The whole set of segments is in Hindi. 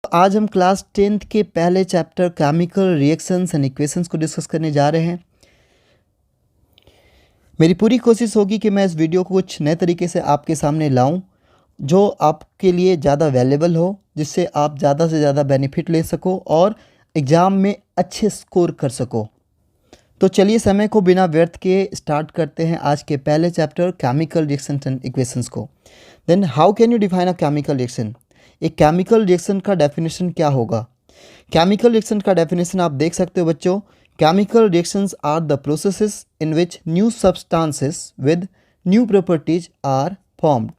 आज हम क्लास 10th के पहले chapter chemical reactions and equations को डिस्कस करने जा रहे हैं। मेरी पूरी कोशिश होगी कि मैं इस वीडियो को कुछ नए तरीके से आपके सामने लाऊं जो आपके लिए ज़्यादा वैल्यूएबल हो, जिससे आप ज़्यादा से ज़्यादा बेनिफिट ले सको और एग्ज़ाम में अच्छे स्कोर कर सको। तो चलिए समय को बिना व्यर्थ के स्टार्ट करते हैं आज के पहले chapter chemical reactions and equations को। Then how can you define a chemical reaction? एक केमिकल रिएक्शन का डेफिनेशन क्या होगा? केमिकल रिएक्शन का डेफिनेशन आप देख सकते हो बच्चों। Chemical reactions are the processes in which new substances with new properties are formed.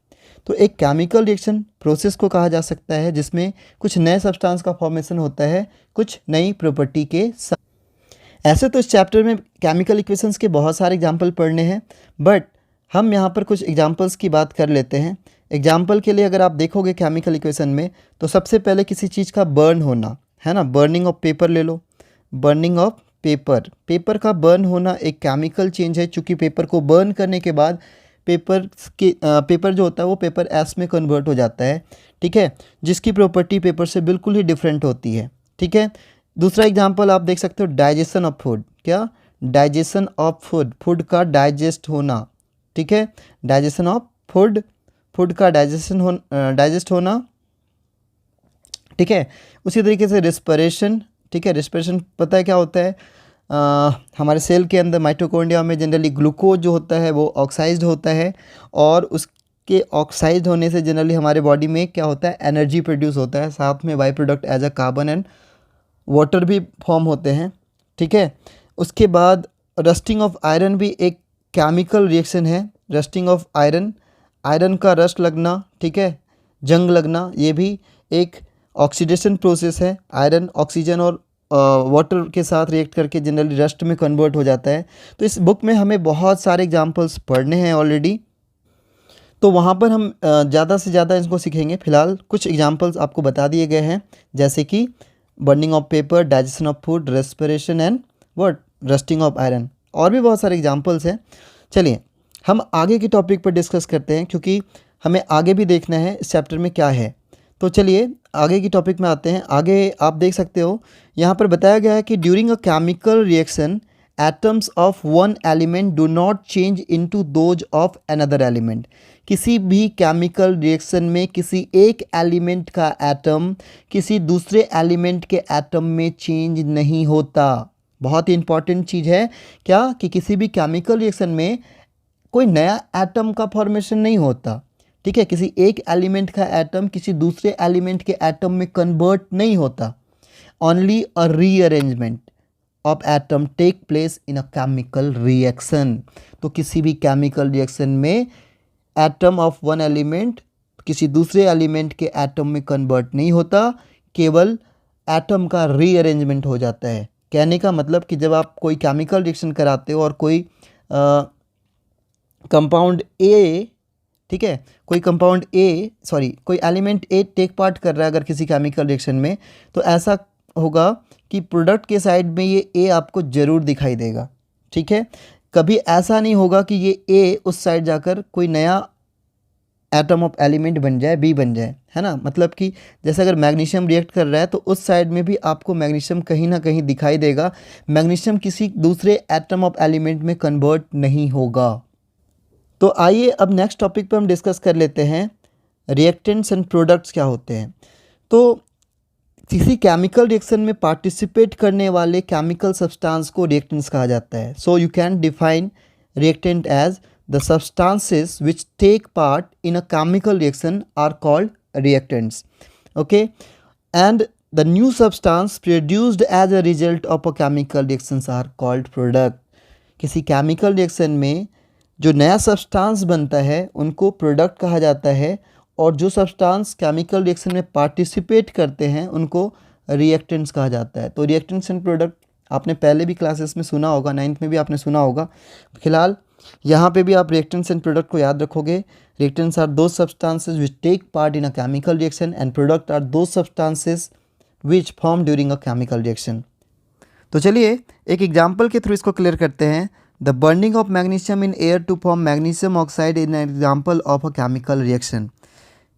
तो एक केमिकल रिएक्शन प्रोसेस को कहा जा सकता है जिसमें कुछ नए सब्सटेंस का फॉर्मेशन होता है कुछ नई प्रॉपर्टी के साथ। ऐसे तो इस चैप्टर में केमिकल इक्वेशंस के बहुत सारे एग्जाम्पल पढ़ने हैं, बट हम यहाँ पर कुछ एग्जाम्पल्स की बात कर लेते हैं। एग्जाम्पल के लिए अगर आप देखोगे केमिकल इक्वेशन में, तो सबसे पहले किसी चीज़ का बर्न होना है ना। बर्निंग ऑफ पेपर ले लो। बर्निंग ऑफ पेपर का बर्न होना एक केमिकल चेंज है, चूँकि पेपर को बर्न करने के बाद पेपर जो होता है वो पेपर एस में कन्वर्ट हो जाता है, ठीक है, जिसकी प्रॉपर्टी पेपर से बिल्कुल ही डिफरेंट होती है, ठीक है। दूसरा एग्जाम्पल आप देख सकते हो डाइजेशन ऑफ फूड। क्या? डाइजेशन ऑफ फूड का डाइजेस्ट होना, ठीक है। डाइजेशन ऑफ फूड का डाइजेस्ट होना, ठीक है। उसी तरीके से रिस्पिरेशन, ठीक है। रिस्पिरेशन पता है क्या होता है? हमारे सेल के अंदर माइटोकॉन्ड्रिया में जनरली ग्लूकोज जो होता है वो ऑक्साइज्ड होता है, और उसके ऑक्साइज्ड होने से जनरली हमारे बॉडी में क्या होता है? एनर्जी प्रोड्यूस होता है। साथ में by product as a carbon and water भी फॉर्म होते हैं, ठीक है। उसके बाद रस्टिंग ऑफ आयरन भी एक केमिकल रिएक्शन है। रस्टिंग ऑफ आयरन का रस्ट लगना, ठीक है, जंग लगना, ये भी एक ऑक्सीडेशन प्रोसेस है। आयरन ऑक्सीजन और वाटर के साथ रिएक्ट करके जनरली रस्ट में कन्वर्ट हो जाता है। तो इस बुक में हमें बहुत सारे एग्जांपल्स पढ़ने हैं ऑलरेडी, तो वहाँ पर हम ज़्यादा से ज़्यादा इसको सीखेंगे। फिलहाल कुछ एग्जांपल्स आपको बता दिए गए हैं, जैसे कि burning of paper, digestion of food, respiration and rusting of iron. और भी बहुत सारे एग्जांपल्स हैं। चलिए हम आगे की टॉपिक पर डिस्कस करते हैं, क्योंकि हमें आगे भी देखना है इस चैप्टर में क्या है। तो चलिए आगे की टॉपिक में आते हैं। आगे आप देख सकते हो यहाँ पर बताया गया है कि during a chemical reaction atoms of one element do not change into those of another element. किसी भी केमिकल रिएक्शन में किसी एक एलिमेंट का एटम किसी दूसरे एलिमेंट के एटम में चेंज नहीं होता। बहुत ही इंपॉर्टेंट चीज़ है क्या, कि किसी भी केमिकल रिएक्शन में कोई नया एटम का फॉर्मेशन नहीं होता, ठीक है। किसी एक एलिमेंट का एटम किसी दूसरे एलिमेंट के एटम में कन्वर्ट नहीं होता। Only a rearrangement of atom take place in a chemical reaction. तो किसी भी केमिकल रिएक्शन में एटम ऑफ वन एलिमेंट किसी दूसरे एलिमेंट के एटम में कन्वर्ट नहीं होता, केवल एटम का रीअरेंजमेंट हो जाता है। कहने का मतलब कि जब आप कोई केमिकल रिएक्शन कराते हो और कोई कंपाउंड ए, ठीक है, कोई एलिमेंट ए टेक पार्ट कर रहा है अगर किसी केमिकल रिएक्शन में, तो ऐसा होगा कि प्रोडक्ट के साइड में ये ए आपको ज़रूर दिखाई देगा, ठीक है। कभी ऐसा नहीं होगा कि ये ए उस साइड जाकर कोई नया एटम ऑफ एलिमेंट बन जाए, बी बन जाए, है ना। मतलब कि जैसे अगर मैग्नीशियम रिएक्ट कर रहा है तो उस साइड में भी आपको मैग्नीशियम कहीं ना कहीं दिखाई देगा। मैग्नीशियम किसी दूसरे एटम ऑफ एलिमेंट में कन्वर्ट नहीं होगा। तो आइए अब नेक्स्ट टॉपिक पर हम डिस्कस कर लेते हैं रिएक्टेंट्स एंड प्रोडक्ट्स क्या होते हैं। तो किसी केमिकल रिएक्शन में पार्टिसिपेट करने वाले केमिकल सब्सटेंस को रिएक्टेंट्स कहा जाता है। So you can define reactant as the substances which take part in a chemical reaction are called reactants, okay. And the new substance produced as a result of a chemical reactions are called product. किसी केमिकल रिएक्शन में जो नया सब्सटेंस बनता है उनको प्रोडक्ट कहा जाता है, और जो सब्सटेंस केमिकल रिएक्शन में पार्टिसिपेट करते हैं उनको रिएक्टेंट्स कहा जाता है। तो रिएक्टेंट्स एंड प्रोडक्ट आपने पहले भी क्लासेस में सुना होगा, 9th में भी आपने सुना होगा। फिलहाल यहाँ पे भी आप रिएक्टेंट्स एंड प्रोडक्ट को याद रखोगे। Reactants are those substances which take part in a chemical reaction and product are those substances which form during a chemical reaction. तो चलिए एक एग्जाम्पल के थ्रू इसको क्लियर करते हैं। The burning of magnesium in air to form magnesium oxide in an example of a chemical reaction,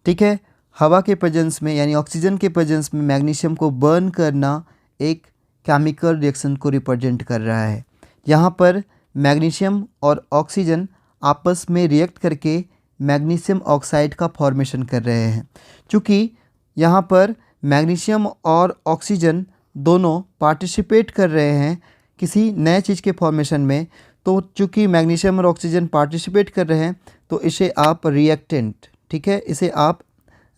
ठीक है। हवा के प्रेजेंस में यानी ऑक्सीजन के प्रेजेंस में मैग्नीशियम को बर्न करना एक केमिकल रिएक्शन को रिप्रेजेंट कर रहा है। यहाँ पर मैग्नीशियम और ऑक्सीजन आपस में रिएक्ट करके मैग्नीशियम ऑक्साइड का फॉर्मेशन कर रहे हैं। चूँकि यहाँ पर मैग्नीशियम और ऑक्सीजन दोनों पार्टिसिपेट कर रहे हैं किसी नए चीज़ के फॉर्मेशन में, तो चूँकि मैग्नीशियम और ऑक्सीजन पार्टिसिपेट कर रहे हैं तो इसे आप रिएक्टेंट, ठीक है, इसे आप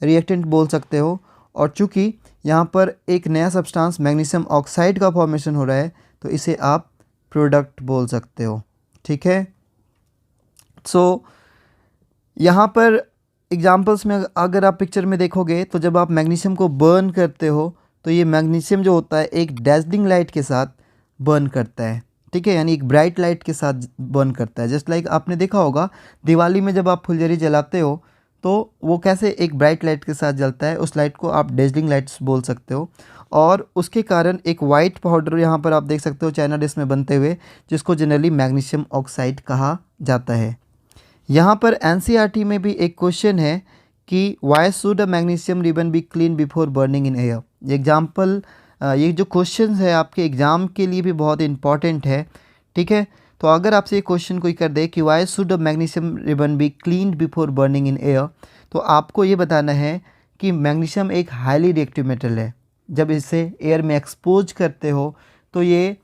रिएक्टेंट बोल सकते हो। और चूँकि यहाँ पर एक नया सब्सटेंस मैग्नीशियम ऑक्साइड का फॉर्मेशन हो रहा है तो इसे आप प्रोडक्ट बोल सकते हो, ठीक है। सो यहाँ पर एग्जांपल्स में अगर आप पिक्चर में देखोगे तो जब आप मैग्नीशियम को बर्न करते हो तो ये मैग्नीशियम जो होता है एक डैज़लिंग लाइट के साथ बर्न करता है, ठीक है, यानी एक ब्राइट लाइट के साथ बर्न करता है। जस्ट लाइक आपने देखा होगा दिवाली में जब आप फुलझड़ी जलाते हो तो वो कैसे एक ब्राइट लाइट के साथ जलता है, उस लाइट को आप डैज़लिंग लाइट्स बोल सकते हो। और उसके कारण एक वाइट पाउडर यहाँ पर आप देख सकते हो चाइना डिश में बनते हुए, जिसको जनरली मैग्नीशियम ऑक्साइड कहा जाता है। यहाँ पर एनसीईआरटी में भी एक क्वेश्चन है कि why should a magnesium ribbon be clean before burning in air. ये जो क्वेश्चन है आपके एग्ज़ाम के लिए भी बहुत इंपॉर्टेंट है, ठीक है। तो अगर आपसे ये क्वेश्चन कोई कर दे कि why should a magnesium ribbon be clean before burning in air, तो आपको ये बताना है कि मैग्नीशियम एक हाईली रिएक्टिव मेटल है। जब इसे एयर में एक्सपोज करते हो तो ये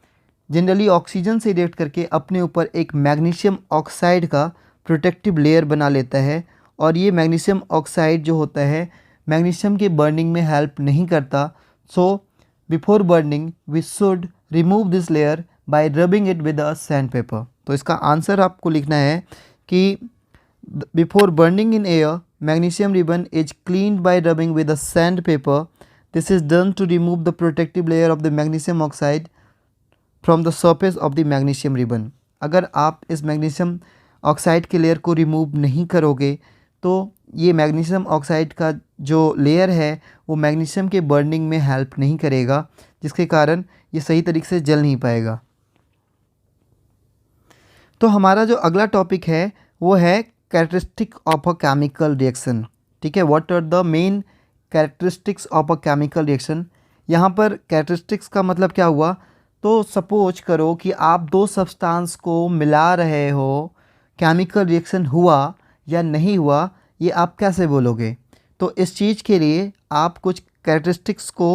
जनरली ऑक्सीजन से रिएक्ट करके अपने ऊपर एक मैग्नीशियम ऑक्साइड का प्रोटेक्टिव लेयर बना लेता है। और ये मैग्नीशियम ऑक्साइड जो होता है मैग्नीशियम के बर्निंग में हेल्प नहीं करता। So before burning we should remove this layer by rubbing it with a sand paper. तो इसका आंसर आपको लिखना है कि before burning in air magnesium ribbon is cleaned by rubbing with a sand paper. This is done to remove the protective layer of the magnesium oxide from the surface of the magnesium ribbon. अगर आप इस मैग्नीशियम ऑक्साइड के लेयर को रिमूव नहीं करोगे तो ये मैग्नीशियम ऑक्साइड का जो लेयर है वो मैग्नीशियम के बर्निंग में हेल्प नहीं करेगा, जिसके कारण ये सही तरीके से जल नहीं पाएगा। तो हमारा जो अगला टॉपिक है वो है characteristic of a chemical reaction, ठीक है। What are the main characteristics of a chemical reaction. यहाँ पर कैरेक्टरिस्टिक्स का मतलब क्या हुआ, तो सपोज करो कि आप दो सब्सटेंस को मिला रहे हो, केमिकल रिएक्शन हुआ या नहीं हुआ ये आप कैसे बोलोगे। तो इस चीज़ के लिए आप कुछ कैरेक्टरिस्टिक्स को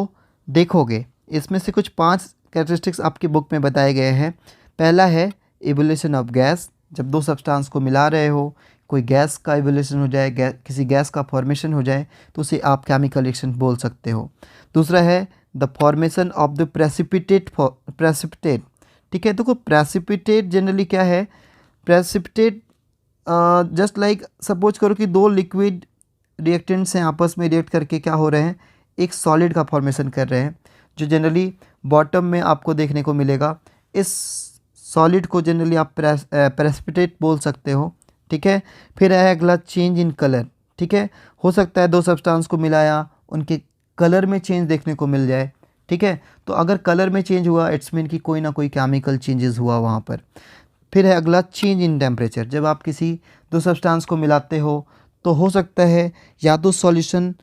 देखोगे। इसमें से कुछ 5 कैरेक्टरिस्टिक्स आपकी बुक में बताए गए हैं। पहला है इवोल्यूशन ऑफ गैस। जब दो सब्सटेंस को मिला रहे हो, कोई गैस का इवोल्यूशन हो जाए, किसी गैस का फॉर्मेशन हो जाए तो उसे आप केमिकल रिएक्शन बोल सकते हो। दूसरा है the formation of the precipitate, ठीक है। देखो प्रेसिपिटेट जनरली क्या है, प्रेसिपिटेट जस्ट लाइक सपोज करो कि दो लिक्विड रिएक्टेंट्स हैं, आपस में रिएक्ट करके क्या हो रहे हैं, एक सॉलिड का फॉर्मेशन कर रहे हैं, जो जनरली बॉटम में आपको देखने को मिलेगा। इस सॉलिड को जनरली आप प्रेसिपिटेट बोल सकते हो, ठीक है। फिर है अगला चेंज इन कलर, ठीक है। हो सकता है दो सब्सटेंस को मिलाया, उनके कलर में चेंज देखने को मिल जाए, ठीक है। तो अगर कलर में चेंज हुआ इट्स मीन कि कोई ना कोई केमिकल चेंजेस हुआ वहाँ पर। फिर है अगला चेंज इन टेम्परेचर। जब आप किसी दो सब्सटेंस को मिलाते हो तो हो सकता है या तो सॉल्यूशन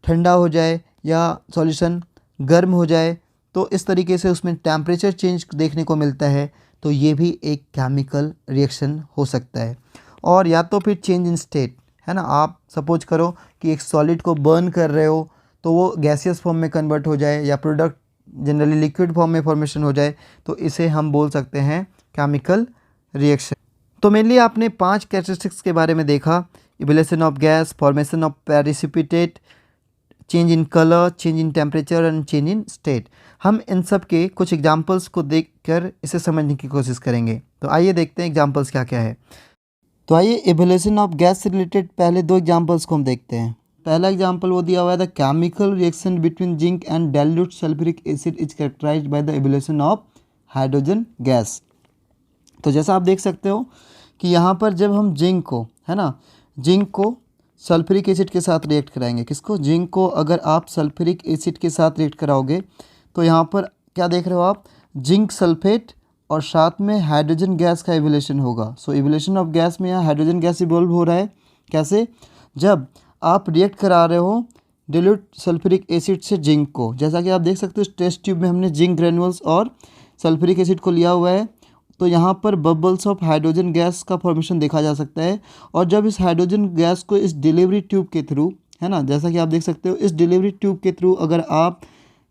ठंडा हो जाए या सॉल्यूशन गर्म हो जाए, तो इस तरीके से उसमें टेम्परेचर चेंज देखने को मिलता है, तो ये भी एक केमिकल रिएक्शन हो सकता है। और या तो फिर चेंज इन स्टेट, है ना, आप सपोज करो कि एक सॉलिड को बर्न कर रहे हो तो वो गैसियस फॉर्म में कन्वर्ट हो जाए या प्रोडक्ट जनरली लिक्विड फॉर्म में फॉर्मेशन हो जाए, तो इसे हम बोल सकते हैं केमिकल रिएक्शन। तो मेनली आपने 5 कैरेक्टरिस्टिक्स के बारे में देखा, evolution of gas, formation of precipitate, change in colour, change in temperature and change in state. हम इन सब के कुछ एग्जांपल्स को देखकर इसे समझने की कोशिश करेंगे। तो आइए देखते हैं एग्जांपल्स क्या क्या है। तो आइए इवोल्यूशन ऑफ गैस से रिलेटेड पहले 2 एग्जांपल्स को हम देखते हैं। पहला एग्जांपल वो दिया हुआ है, the chemical reaction between zinc and dilute sulphuric acid is characterised by the evolution of hydrogen gas. तो जैसा आप देख सकते हो कि यहाँ पर जब हम जिंक को, है ना, जिंक को सल्फ्यूरिक एसिड के साथ रिएक्ट कराएंगे, किसको, जिंक को अगर आप सल्फ्यूरिक एसिड के साथ रिएक्ट कराओगे तो यहाँ पर क्या देख रहे हो आप, जिंक सल्फेट और साथ में हाइड्रोजन गैस का इवोल्यूशन होगा। सो इवोल्यूशन ऑफ गैस में यहाँ हाइड्रोजन गैस इवॉल्व हो रहा है। कैसे, जब आप रिएक्ट करा रहे हो डिल्यूट सल्फ्यूरिक एसिड से जिंक को। जैसा कि आप देख सकते हो टेस्ट ट्यूब में हमने जिंक ग्रेन्यूल्स और सल्फ्यूरिक एसिड को लिया हुआ है, तो यहाँ पर बबल्स ऑफ हाइड्रोजन गैस का फॉर्मेशन देखा जा सकता है। और जब इस हाइड्रोजन गैस को इस डिलीवरी ट्यूब के थ्रू, है ना, जैसा कि आप देख सकते हो इस डिलीवरी ट्यूब के थ्रू अगर आप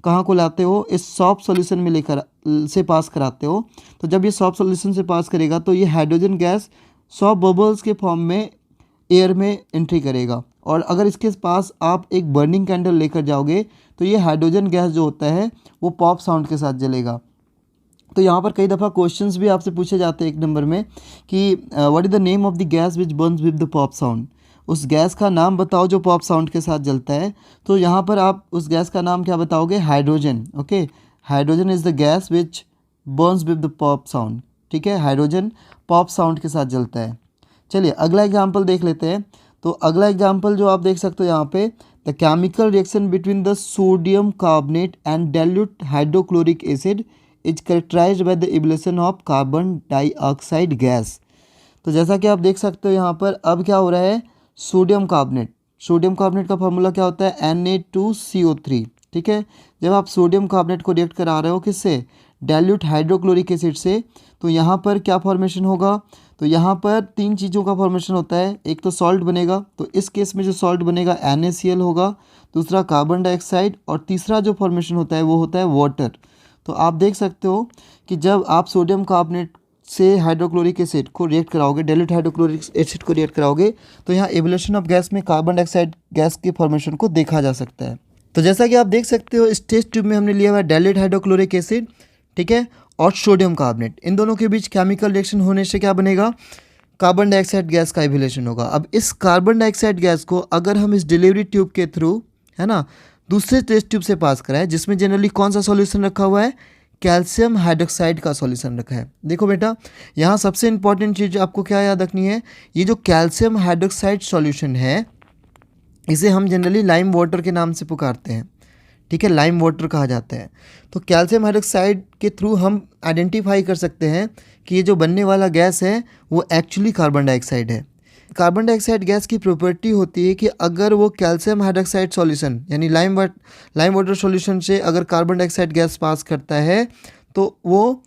कहाँ को लाते हो, इस सॉफ्ट सॉल्यूशन में लेकर से पास कराते हो, तो जब ये सॉफ्ट सॉल्यूशन से पास करेगा तो ये हाइड्रोजन गैस सॉफ्ट बबल्स के फॉर्म में एयर में एंट्री करेगा। और अगर इसके पास आप एक बर्निंग कैंडल लेकर जाओगे तो ये हाइड्रोजन गैस जो होता है वो पॉप साउंड के साथ जलेगा। तो यहाँ पर कई दफ़ा क्वेश्चंस भी आपसे पूछे जाते हैं एक नंबर में कि what is the name of the gas which Burns with the pop sound. उस गैस का नाम बताओ जो पॉप साउंड के साथ जलता है। तो यहाँ पर आप उस गैस का नाम क्या बताओगे, hydrogen. Okay, hydrogen is the gas which Burns with the pop sound. ठीक है, हाइड्रोजन पॉप साउंड के साथ जलता है। चलिए अगला एग्जाम्पल देख लेते हैं। तो अगला एग्जाम्पल जो आप देख सकते हो यहाँ पे, the chemical reaction between the sodium carbonate and dilute hydrochloric acid is characterised bye the evolution of carbon dioxide gas. तो जैसा कि आप देख सकते हो यहाँ पर अब क्या हो रहा है, सोडियम कार्बोनेट का फार्मूला क्या होता है, Na2CO3। ठीक है, जब आप सोडियम कार्बोनेट को रिएक्ट करा रहे हो किससे, डाइल्यूट हाइड्रोक्लोरिक एसिड से, तो यहाँ पर क्या फॉर्मेशन होगा, तो यहाँ पर तीन चीज़ों का फॉर्मेशन होता है। एक तो सॉल्ट बनेगा, तो इस केस में जो सॉल्ट बनेगा NaCl होगा, दूसरा कार्बन डाइऑक्साइड, और तीसरा जो फॉर्मेशन होता है वो होता है वाटर। तो आप देख सकते हो कि जब आप सोडियम कार्बोनेट से हाइड्रोक्लोरिक एसिड को रिएक्ट कराओगे, डाइल्यूट हाइड्रोक्लोरिक एसिड को रिएक्ट कराओगे, तो यहाँ एवोल्यूशन ऑफ गैस में कार्बन डाइऑक्साइड गैस के फॉर्मेशन को देखा जा सकता है। तो जैसा कि आप देख सकते हो इस टेस्ट ट्यूब में हमने लिया हुआ है डाइल्यूट हाइड्रोक्लोरिक एसिड, ठीक है, और सोडियम कार्बोनेट। इन दोनों के बीच केमिकल रिएक्शन होने से क्या बनेगा, कार्बन डाइऑक्साइड गैस का एवोल्यूशन होगा। अब इस कार्बन डाइऑक्साइड गैस को अगर हम इस डिलीवरी ट्यूब के थ्रू, है ना, दूसरे टेस्ट ट्यूब से पास कराएं, जिसमें जनरली कौन सा सॉल्यूशन रखा हुआ है, कैल्शियम हाइड्रोक्साइड का सॉल्यूशन रखा है। देखो बेटा, यहाँ सबसे इंपॉर्टेंट चीज़ आपको क्या याद रखनी है, ये जो कैल्शियम हाइड्रोक्साइड सॉल्यूशन है इसे हम जनरली लाइम वाटर के नाम से पुकारते हैं। ठीक है, लाइम वाटर कहा जाता है। तो कैल्शियम हाइड्रोक्साइड के थ्रू हम आइडेंटिफाई कर सकते हैं कि ये जो बनने वाला गैस है वो एक्चुअली कार्बन डाइऑक्साइड है। कार्बन डाइऑक्साइड गैस की प्रॉपर्टी होती है कि अगर वो कैल्शियम हाइड्रोक्साइड सॉल्यूशन यानी लाइम वाटर सॉल्यूशन से अगर कार्बन डाइऑक्साइड गैस पास करता है तो वो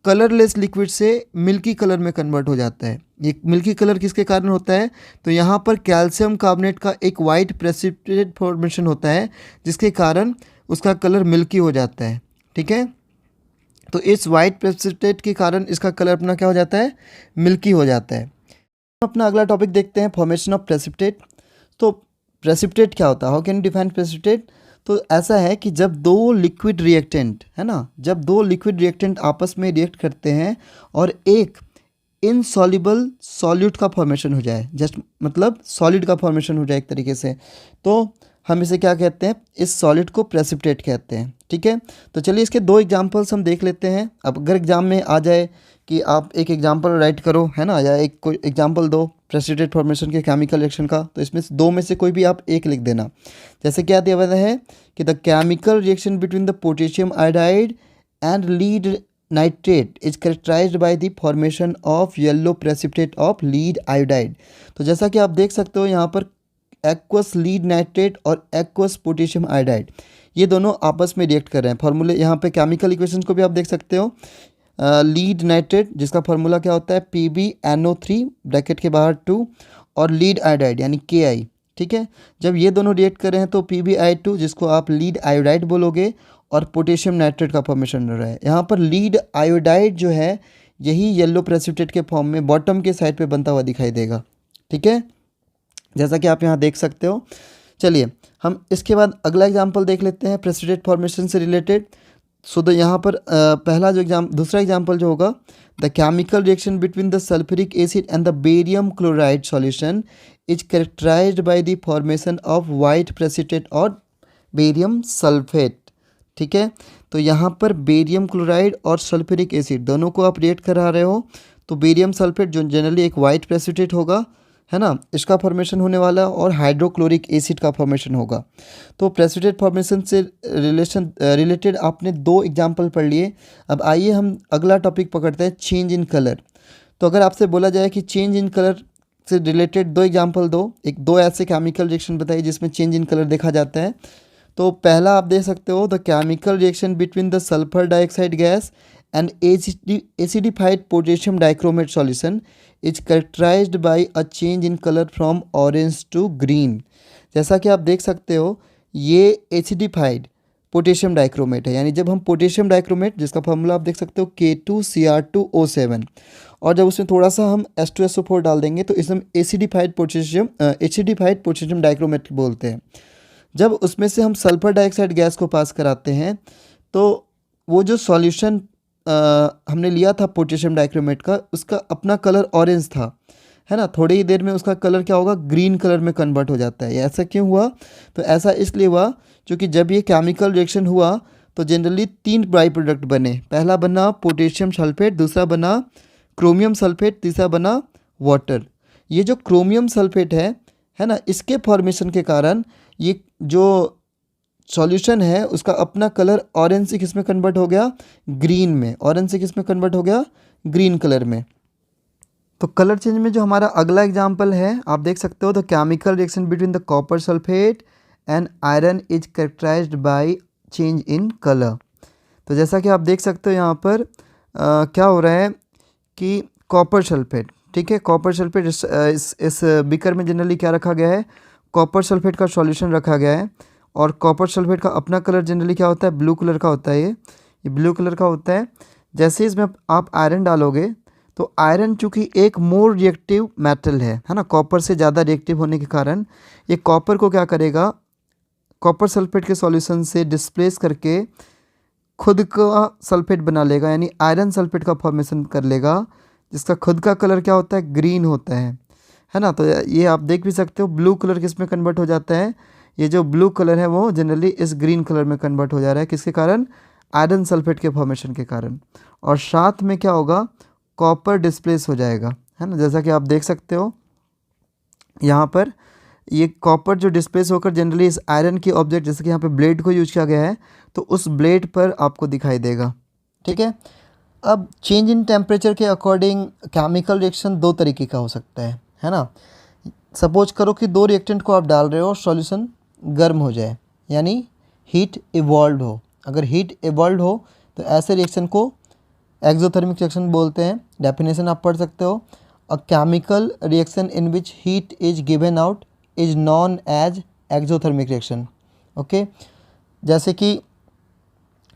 कलरलेस लिक्विड से मिल्की कलर में कन्वर्ट हो जाता है। ये मिल्की कलर किसके कारण होता है, तो यहाँ पर कैल्शियम कार्बोनेट का एक वाइट प्रेसिपिटेट फॉर्मेशन होता है जिसके कारण उसका कलर मिल्की हो जाता है। ठीक है, तो इस वाइट प्रेसिपिटेट के कारण इसका कलर अपना क्या हो जाता है, मिल्की हो जाता है। अपना अगला टॉपिक देखते हैं, फॉर्मेशन ऑफ प्रेसिपिटेट। तो प्रेसिपिटेट क्या होता है, how can you define precipitate. तो ऐसा है कि जब दो लिक्विड रिएक्टेंट, है ना, जब दो लिक्विड रिएक्टेंट आपस में रिएक्ट करते हैं और एक इनसॉल्युबल सॉल्यूट का फॉर्मेशन हो जाए, जस्ट मतलब सॉलिड का फॉर्मेशन हो जाए एक तरीके से, तो हम इसे क्या कहते हैं, इस सॉलिड को प्रेसिपिटेट कहते हैं। ठीक है, तो चलिए इसके दो एग्जांपल्स हम देख लेते हैं। अब अगर एग्जाम में आ जाए कि आप एक एग्जांपल राइट करो, है ना, या एक कोई एग्जांपल दो प्रेसिपिटेट फॉर्मेशन के केमिकल रिएक्शन का, तो इसमें दो में से कोई भी आप एक लिख देना। जैसे क्या दिया हुआ है कि the chemical reaction between the potassium iodide and lead nitrate is characterised bye the formation of yellow precipitate of lead iodide. तो जैसा कि आप देख सकते हो यहाँ पर एक्वस लीड नाइट्रेट और एक्वस पोटेशियम आयोडाइड ये दोनों आपस में रिएक्ट कर रहे हैं। फॉर्मूले यहाँ पे केमिकल इक्वेशन को भी आप देख सकते हो। लीड नाइट्रेट जिसका फार्मूला क्या होता है, PbNO3 ब्रैकेट के बाहर 2, और लीड आयोडाइड यानी Ki। ठीक है, जब ये दोनों रिएक्ट कर रहे हैं तो PbI2 जिसको आप लीड आयोडाइड बोलोगे और पोटेशियम नाइट्रेट का फॉर्मेशन हो रहा है। यहाँ पर लीड आयोडाइड जो है यही येलो प्रेसिपिटेट के फॉर्म में बॉटम के साइड पे बनता हुआ दिखाई देगा। ठीक है, जैसा कि आप यहाँ देख सकते हो। चलिए हम इसके बाद अगला एग्जाम्पल देख लेते हैं प्रेसिपिटेट फॉर्मेशन से रिलेटेड। सो तो यहाँ पर पहला जो दूसरा एग्जाम्पल जो होगा, the chemical reaction between the sulphuric acid and the barium chloride solution is characterised by the formation of white precipitate और बेरियम सल्फेट। ठीक है, तो यहाँ पर बेरियम क्लोराइड और सल्फ्यूरिक एसिड दोनों को आप रिएक्ट करा रहे हो, तो बेरियम सल्फेट जो जनरली एक वाइट प्रेसिपिटेट होगा, है ना, इसका फॉर्मेशन होने वाला, और हाइड्रोक्लोरिक एसिड का फॉर्मेशन होगा। तो प्रेसिपिटेट फॉर्मेशन से रिलेटेड आपने दो एग्जाम्पल पढ़ लिए। अब आइए हम अगला टॉपिक पकड़ते हैं, चेंज इन कलर। तो अगर आपसे बोला जाए कि चेंज इन कलर से रिलेटेड दो एग्जांपल दो, दो ऐसे केमिकल रिएक्शन बताइए जिसमें चेंज इन कलर देखा जाता है। तो पहला आप देख सकते हो, the chemical reaction between the sulphur dioxide gas and acidified potassium dichromate solution is characterised by a change in colour from orange to green. जैसा कि आप देख सकते हो, ये एसिडिफाइड पोटेशियम डाइक्रोमेट है, यानी जब हम पोटेशियम डाइक्रोमेट, जिसका फॉर्मूला आप देख सकते हो K2Cr2O7, और जब उसमें थोड़ा सा हम H2SO4 डाल देंगे तो इसमें एसिडिफाइड पोटेशियम डाइक्रोमेट बोलते हैं। जब उसमें से हम सल्फर डाइऑक्साइड गैस को पास कराते हैं तो वो जो सॉल्यूशन हमने लिया था पोटेशियम डाइक्रोमेट का, उसका अपना कलर ऑरेंज था, है ना। थोड़ी ही देर में उसका कलर क्या होगा, ग्रीन कलर में कन्वर्ट हो जाता है। ऐसा क्यों हुआ? तो ऐसा इसलिए हुआ क्योंकि जब ये केमिकल रिएक्शन हुआ तो जनरली 3 बाई प्रोडक्ट बने। पहला बना पोटेशियम सल्फेट, दूसरा बना क्रोमियम सल्फेट, तीसरा बना वाटर। ये जो क्रोमियम सल्फेट है ना, इसके फॉर्मेशन के कारण ये जो सॉल्यूशन है उसका अपना कलर ऑरेंज से किस में कन्वर्ट हो गया, ग्रीन में। ऑरेंज से किस में कन्वर्ट हो गया, ग्रीन कलर में। तो कलर चेंज में जो हमारा अगला एग्जांपल है, आप देख सकते हो, the chemical reaction between the copper sulphate and iron is characterised by change in colour. तो जैसा कि आप देख सकते हो यहाँ पर क्या हो रहा है कि कॉपर सल्फेट, ठीक है, कॉपर सल्फेट इस बीकर में जनरली क्या रखा गया है, कॉपर सल्फेट का सॉल्यूशन रखा गया है। और कॉपर सल्फेट का अपना कलर जनरली क्या होता है, ब्लू कलर का होता है। ये ब्लू कलर का होता है। जैसे इसमें आप आयरन डालोगे तो आयरन चूँकि एक मोर रिएक्टिव मेटल है ना, कॉपर से ज़्यादा रिएक्टिव होने के कारण ये कॉपर को क्या करेगा, कॉपर सल्फेट के सॉल्यूशन से डिस्प्लेस करके खुद का सल्फेट बना लेगा, यानी आयरन सल्फेट का फॉर्मेशन कर लेगा, जिसका खुद का कलर क्या होता है, ग्रीन होता है ना। तो ये आप देख भी सकते हो, ब्लू कलर किस में कन्वर्ट हो जाता है, ये जो ब्लू कलर है वो जनरली इस ग्रीन कलर में कन्वर्ट हो जा रहा है। किसके कारण, आयरन सल्फेट के फॉर्मेशन के कारण। और साथ में क्या होगा, कॉपर डिस्प्लेस हो जाएगा, है ना। जैसा कि आप देख सकते हो यहाँ पर, ये कॉपर जो डिस्प्लेस होकर जनरली इस आयरन की ऑब्जेक्ट, जैसे कि यहाँ पे ब्लेड को यूज किया गया है, तो उस ब्लेड पर आपको दिखाई देगा, ठीक है। अब चेंज इन टेम्परेचर के अकॉर्डिंग केमिकल रिएक्शन दो तरीके का हो सकता है ना। सपोज करो कि दो रिएक्टेंट को आप डाल रहे हो और सॉल्यूशन गर्म हो जाए, यानी हीट इवॉल्व हो। अगर हीट इवॉल्व हो तो ऐसे रिएक्शन को एक्सोथर्मिक रिएक्शन बोलते हैं। डेफिनेशन आप पढ़ सकते हो, a chemical reaction in which heat is given out is known as exothermic reaction. Okay, जैसे कि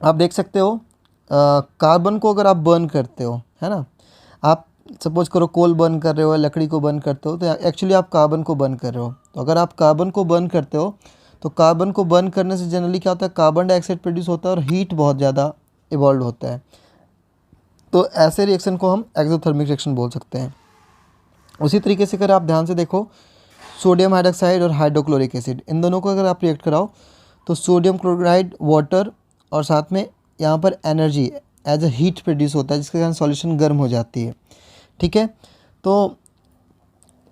आप देख सकते हो, कार्बन को अगर आप बर्न करते हो, है ना, आप सपोज करो कोल बर्न कर रहे हो, लकड़ी को बर्न करते हो, तो एक्चुअली आप कार्बन को बर्न कर रहे हो। तो अगर आप कार्बन को बर्न करते हो तो कार्बन को बर्न करने से जनरली क्या होता है, कार्बन डाइऑक्साइड प्रोड्यूस होता है और हीट बहुत ज़्यादा इवॉल्व होता है। तो ऐसे रिएक्शन को हम एक्सोथर्मिक रिएक्शन बोल सकते हैं। उसी तरीके से अगर आप ध्यान से देखो, सोडियम हाइड्रोक्साइड और हाइड्रोक्लोरिक एसिड, इन दोनों को अगर आप रिएक्ट कराओ तो सोडियम क्लोराइड वाटर और साथ में यहाँ पर energy as a heat produce होता है, जिसके कारण सॉल्यूशन गर्म हो जाती है, ठीक है। तो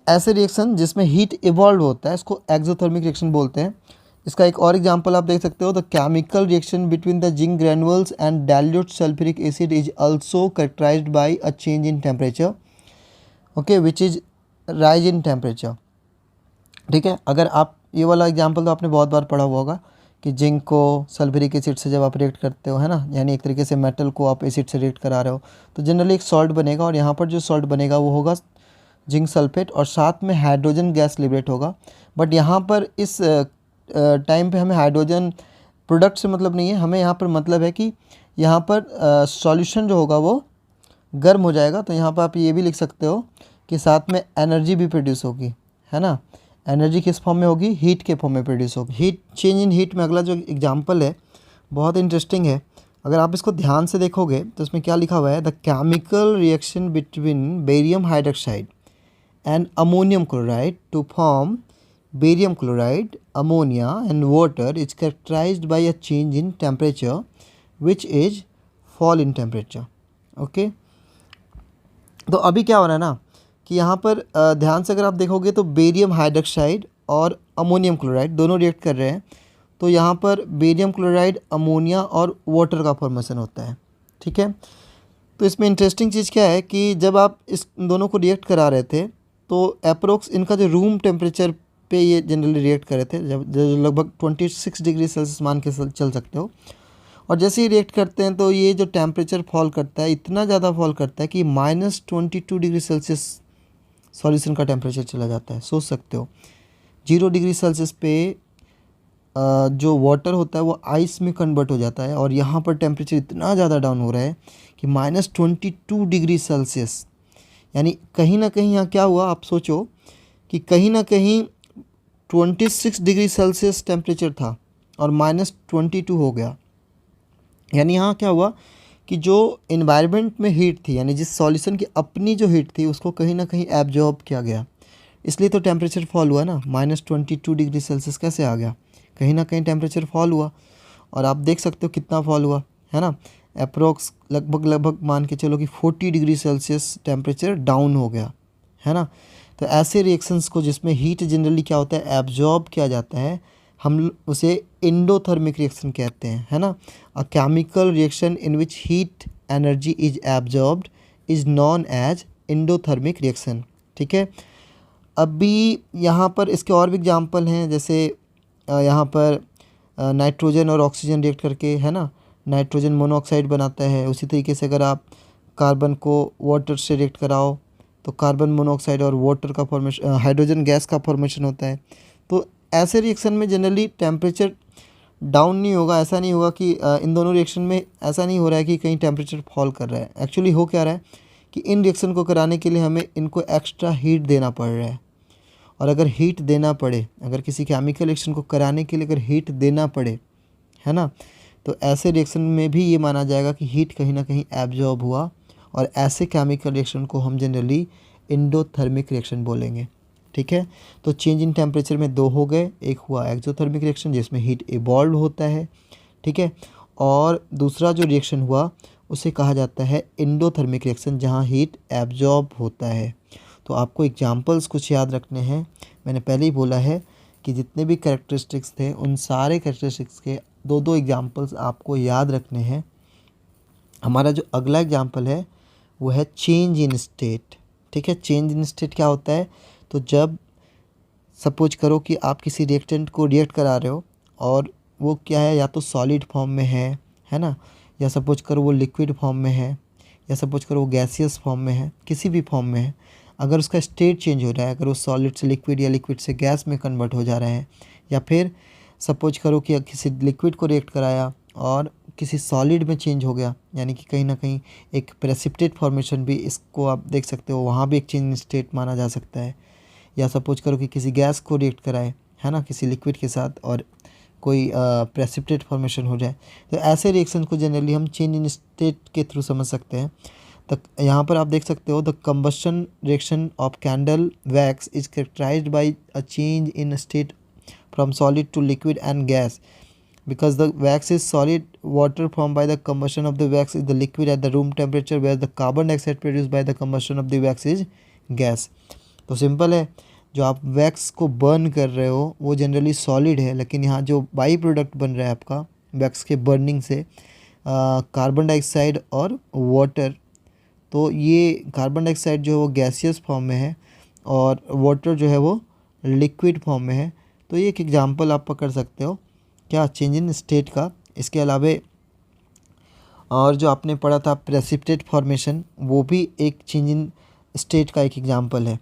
ऐसे रिएक्शन जिसमें हीट इवॉल्व होता है, इसको एक्सोथर्मिक रिएक्शन बोलते हैं। इसका एक और एग्जांपल आप देख सकते हो, the chemical reaction between the zinc granules and dilute sulphuric acid is also characterised by a change in temperature, okay, which is rise in temperature, ठीक है। अगर आप ये वाला एग्जांपल तो आपने बहुत बार पढ़ा हुआ होगा कि जिंक को सल्फ्यूरिक एसिड से जब आप रिएक्ट करते हो, है ना, यानी एक तरीके से मेटल को आप एसिड से रिएक्ट करा रहे हो, तो जनरली एक सॉल्ट बनेगा और यहाँ पर जो सॉल्ट बनेगा वो होगा जिंक सल्फेट और साथ में हाइड्रोजन गैस लिबरेट होगा। बट यहाँ पर इस टाइम पे हमें हाइड्रोजन प्रोडक्ट से मतलब नहीं है, हमें यहाँ पर मतलब है कि यहाँ पर सॉल्यूशन जो होगा वो गर्म हो जाएगा। तो यहाँ पर आप ये भी लिख सकते हो कि साथ में एनर्जी भी प्रोड्यूस होगी, है ना। एनर्जी किस फॉर्म में होगी, हीट के फॉर्म में प्रोड्यूस होगी। हीट चेंज इन हीट में अगला जो एग्जांपल है बहुत इंटरेस्टिंग है। अगर आप इसको ध्यान से देखोगे तो इसमें क्या लिखा हुआ है, the chemical reaction between barium hydroxide and ammonium chloride to form barium chloride, ammonia and water is characterised by a change in temperature which is fall in temperature. Okay, तो अभी क्या हो रहा है ना कि यहाँ पर ध्यान से अगर आप देखोगे तो बेरियम हाइड्रोक्साइड और अमोनियम क्लोराइड दोनों रिएक्ट कर रहे हैं। तो यहाँ पर बेरियम क्लोराइड, अमोनिया और वाटर का फॉर्मेशन होता है, ठीक है। तो इसमें इंटरेस्टिंग चीज़ क्या है कि जब आप इस दोनों को रिएक्ट करा रहे थे तो अप्रोक्स इनका जो रूम टेम्परेचर पे ये जनरली रिएक्ट कर रहे थे, जब जो लगभग 26 डिग्री सेल्सियस मान के चल सकते हो। और जैसे ही रिएक्ट करते हैं तो ये जो टेम्परेचर फॉल करता है, इतना ज़्यादा फॉल करता है कि -22 डिग्री सेल्सियस सॉल्यूशन का टेम्परेचर चला जाता है। सोच सकते हो 0 डिग्री सेल्सियस पे जो वाटर होता है वो आइस में कन्वर्ट हो जाता है, और यहाँ पर टेम्परेचर इतना ज़्यादा डाउन हो रहा है कि -22 डिग्री सेल्सियस। यानी कहीं ना कहीं यहाँ क्या हुआ, आप सोचो कि कहीं ना कहीं 26 डिग्री सेल्सियस टेम्परेचर था और -22 हो गया। यानी यहाँ क्या हुआ कि जो इन्वायरमेंट में हीट थी, यानी जिस सॉल्यूशन की अपनी जो हीट थी उसको कहीं ना कहीं एब्जॉर्ब किया गया, इसलिए तो टेम्परेचर फॉल हुआ ना। -22 डिग्री सेल्सियस कैसे आ गया, कहीं ना कहीं टेम्परेचर फॉल हुआ। और आप देख सकते हो कितना फॉल हुआ है ना, अप्रोक्स लगभग मान के चलो कि 40 डिग्री सेल्सियस टेम्परेचर डाउन हो गया है ना। तो ऐसे रिएक्शंस को जिसमें हीट जनरली क्या होता है एब्जॉर्ब किया जाता है, हम उसे एंडोथर्मिक रिएक्शन कहते हैं, है ना। A chemical reaction in which heat energy is absorbed is known as endothermic reaction. ठीक है, अभी यहाँ पर इसके और भी एग्जांपल हैं, जैसे यहाँ पर नाइट्रोजन और ऑक्सीजन रिएक्ट करके, है ना, नाइट्रोजन मोनोऑक्साइड बनाता है। उसी तरीके से अगर आप कार्बन को वाटर से रिएक्ट कराओ तो कार्बन मोनोऑक्साइड और वाटर का फॉर्मेशन, हाइड्रोजन गैस का फॉर्मेशन होता है। तो ऐसे रिएक्शन में जनरली टेम्परेचर डाउन नहीं होगा, ऐसा नहीं होगा कि इन दोनों रिएक्शन में ऐसा नहीं हो रहा है कि कहीं टेम्परेचर फॉल कर रहा है। एक्चुअली हो क्या रहा है कि इन रिएक्शन को कराने के लिए हमें इनको एक्स्ट्रा हीट देना पड़ रहा है। और अगर हीट देना पड़े, अगर किसी केमिकल रिएक्शन को कराने के लिए अगर हीट देना पड़े, है ना, तो ऐसे रिएक्शन में भी ये माना जाएगा कि हीट कहीं ना कहीं एब्जॉर्ब हुआ, और ऐसे केमिकल रिएक्शन को हम जनरली एंडोथर्मिक रिएक्शन बोलेंगे। ठीक है, तो चेंज इन टेम्परेचर में दो हो गए, एक हुआ एक्सोथर्मिक रिएक्शन जिसमें हीट इवॉल्व होता है, ठीक है, और दूसरा जो रिएक्शन हुआ उसे कहा जाता है एंडोथर्मिक रिएक्शन जहाँ हीट एब्जॉर्ब होता है। तो आपको एग्जांपल्स कुछ याद रखने हैं। मैंने पहले ही बोला है कि जितने भी कैरेक्टरिस्टिक्स थे उन सारे कैरेक्टरिस्टिक्स के दो दो एग्जांपल्स आपको याद रखने हैं। हमारा जो अगला एग्जांपल है वो है चेंज इन स्टेट। ठीक है, चेंज इन स्टेट क्या होता है, तो जब सपोज करो कि आप किसी रिएक्टेंट को रिएक्ट करा रहे हो और वो क्या है, या तो सॉलिड फॉर्म में है ना, या सपोज करो वो लिक्विड फॉर्म में है, या सपोज करो वो गैसियस फॉर्म में है, किसी भी फॉर्म में है। अगर उसका स्टेट चेंज हो रहा है, अगर वो सॉलिड से लिक्विड या लिक्विड से गैस में कन्वर्ट हो जा रहे हैं, या फिर सपोज करो कि किसी लिक्विड को रिएक्ट कराया और किसी सॉलिड में चेंज हो गया, यानी कि कहीं ना कहीं एक प्रेसिपिटेट फॉर्मेशन भी इसको आप देख सकते हो, वहाँ भी एक चेंज इन स्टेट माना जा सकता है। या सपोज करो कि किसी गैस को रिएक्ट कराए, है ना, किसी लिक्विड के साथ और कोई प्रेसिपिटेट फॉर्मेशन हो जाए, तो ऐसे रिएक्शन को जनरली हम चेंज इन स्टेट के थ्रू समझ सकते हैं। तो यहाँ पर आप देख सकते हो the combustion reaction of candle wax is characterised by a change in state from solid to liquid and gas because the wax is solid. Water formed by the combustion of the wax is the liquid at the room temperature, where the carbon dioxide produced by the combustion of the wax is gas. तो सिंपल है, जो आप वैक्स को बर्न कर रहे हो वो जनरली सॉलिड है, लेकिन यहाँ जो बाई प्रोडक्ट बन रहा है आपका वैक्स के बर्निंग से कार्बन डाइऑक्साइड और वाटर, तो ये कार्बन डाइऑक्साइड जो है वो गैसियस फॉर्म में है और वाटर जो है वो लिक्विड फॉर्म में है। तो ये एक एग्जांपल आप पकड़ सकते हो क्या, चेंज इन स्टेट का। इसके अलावा और जो आपने पढ़ा था प्रेसिपिटेट फॉर्मेशन, वो भी एक चेंज इन स्टेट का एक एग्जांपल है।